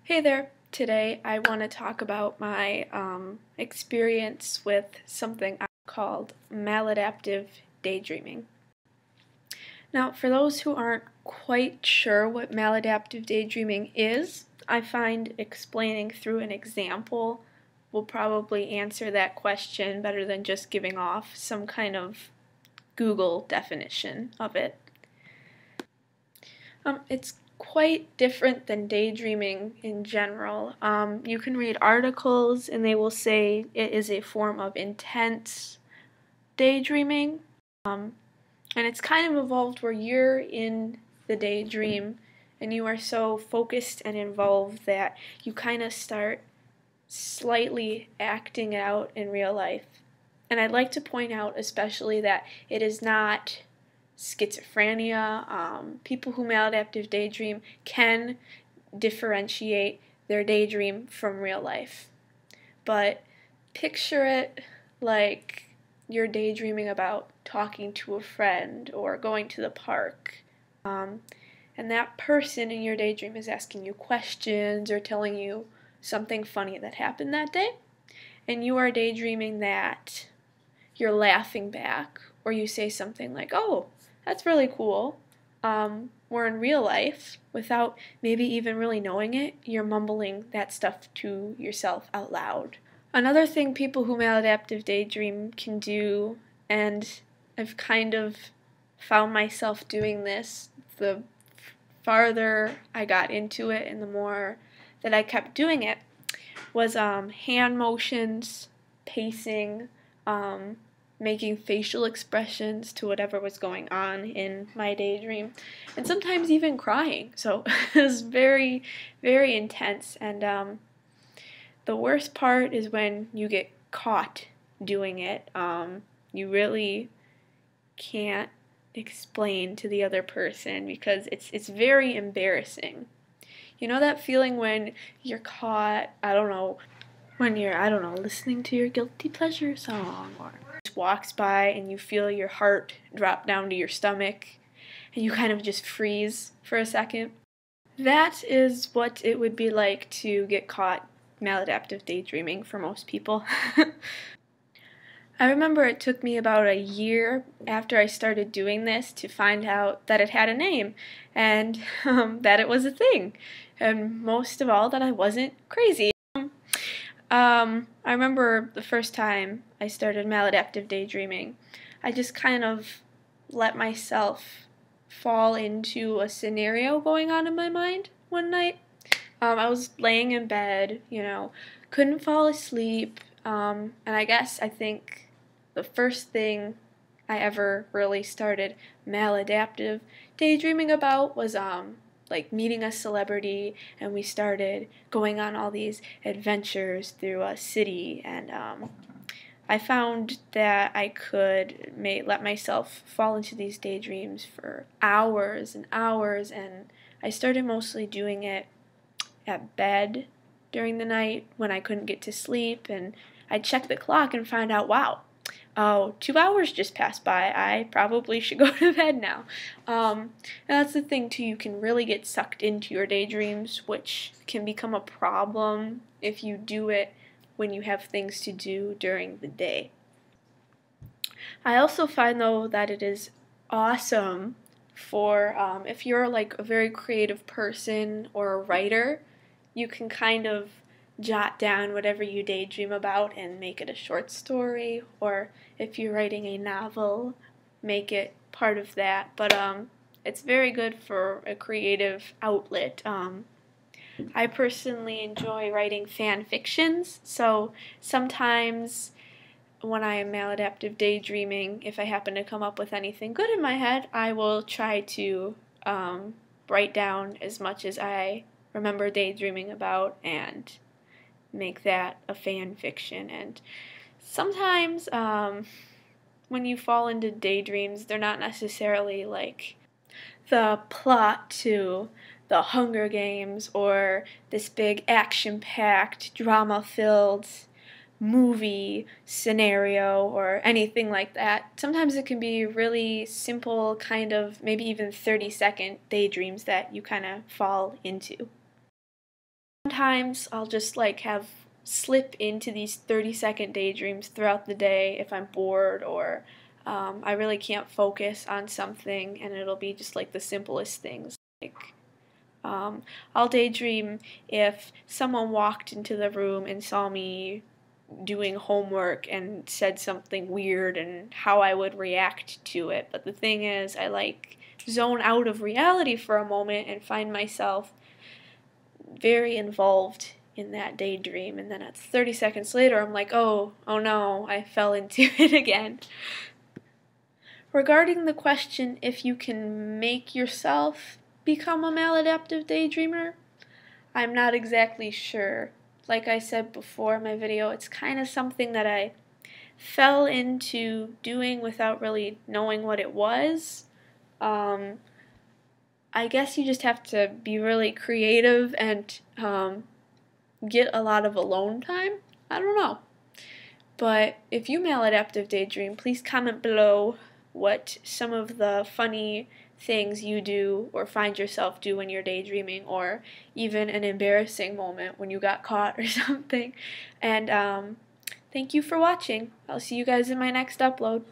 Hey there! Today I want to talk about my experience with something called maladaptive daydreaming. Now, for those who aren't quite sure what maladaptive daydreaming is, I find explaining through an example will probably answer that question better than just giving off some kind of Google definition of it. It's quite different than daydreaming in general. You can read articles and they will say it is a form of intense daydreaming. And it's kind of evolved where you're in the daydream and you are so focused and involved that you kind of start slightly acting out in real life. And I'd like to point out especially that it is not schizophrenia. People who maladaptive daydream can differentiate their daydream from real life. But picture it like you're daydreaming about talking to a friend or going to the park. And that person in your daydream is asking you questions or telling you something funny that happened that day. And you are daydreaming that you're laughing back, or you say something like, "Oh, that's really cool." Or in real life, without maybe even really knowing it, you're mumbling that stuff to yourself out loud. Another thing people who maladaptive daydream can do, and I've kind of found myself doing this the farther I got into it and the more that I kept doing it, was hand motions, pacing, making facial expressions to whatever was going on in my daydream, and sometimes even crying. So it was very, very intense. And the worst part is when you get caught doing it. You really can't explain to the other person because it's very embarrassing. You know that feeling when you're caught, when you're, listening to your guilty pleasure song, or walks by and you feel your heart drop down to your stomach and you kind of just freeze for a second? That is what it would be like to get caught maladaptive daydreaming for most people. I remember it took me about a year after I started doing this to find out that it had a name and that it was a thing, and most of all that I wasn't crazy. I remember the first time I started maladaptive daydreaming, I just kind of let myself fall into a scenario going on in my mind one night. I was laying in bed, couldn't fall asleep, and I think the first thing I ever really started maladaptive daydreaming about was like meeting a celebrity, and we started going on all these adventures through a city, and I found that I could let myself fall into these daydreams for hours and hours, and I started mostly doing it at bed during the night when I couldn't get to sleep, and I'd check the clock and find out, wow, 2 hours just passed by. I probably should go to bed now. And that's the thing too, you can really get sucked into your daydreams, which can become a problem if you do it when you have things to do during the day. I also find though that it is awesome for if you're like a very creative person or a writer, you can kind of jot down whatever you daydream about and make it a short story, or if you're writing a novel, make it part of that. But it's very good for a creative outlet. I personally enjoy writing fan fictions, so sometimes when I am maladaptive daydreaming, if I happen to come up with anything good in my head, I will try to write down as much as I remember daydreaming about and make that a fan fiction. And sometimes when you fall into daydreams, they're not necessarily like the plot to the Hunger Games or this big action-packed, drama-filled movie scenario or anything like that. Sometimes it can be really simple, kind of maybe even 30-second daydreams that you kind of fall into. sometimes I'll just like have slip into these 30-second daydreams throughout the day if I'm bored or I really can't focus on something, and it'll be just like the simplest things. Like I'll daydream if someone walked into the room and saw me doing homework and said something weird and how I would react to it. But the thing is, I like zone out of reality for a moment and find myself very involved in that daydream, and then at 30 seconds later I'm like, oh no, I fell into it again. Regarding the question if you can make yourself become a maladaptive daydreamer, I'm not exactly sure. Like I said before in my video, it's kind of something that I fell into doing without really knowing what it was. I guess you just have to be really creative and get a lot of alone time. I don't know. But if you maladaptive daydream, please comment below what some of the funny things you do or find yourself do when you're daydreaming, or even an embarrassing moment when you got caught or something. And thank you for watching. I'll see you guys in my next upload.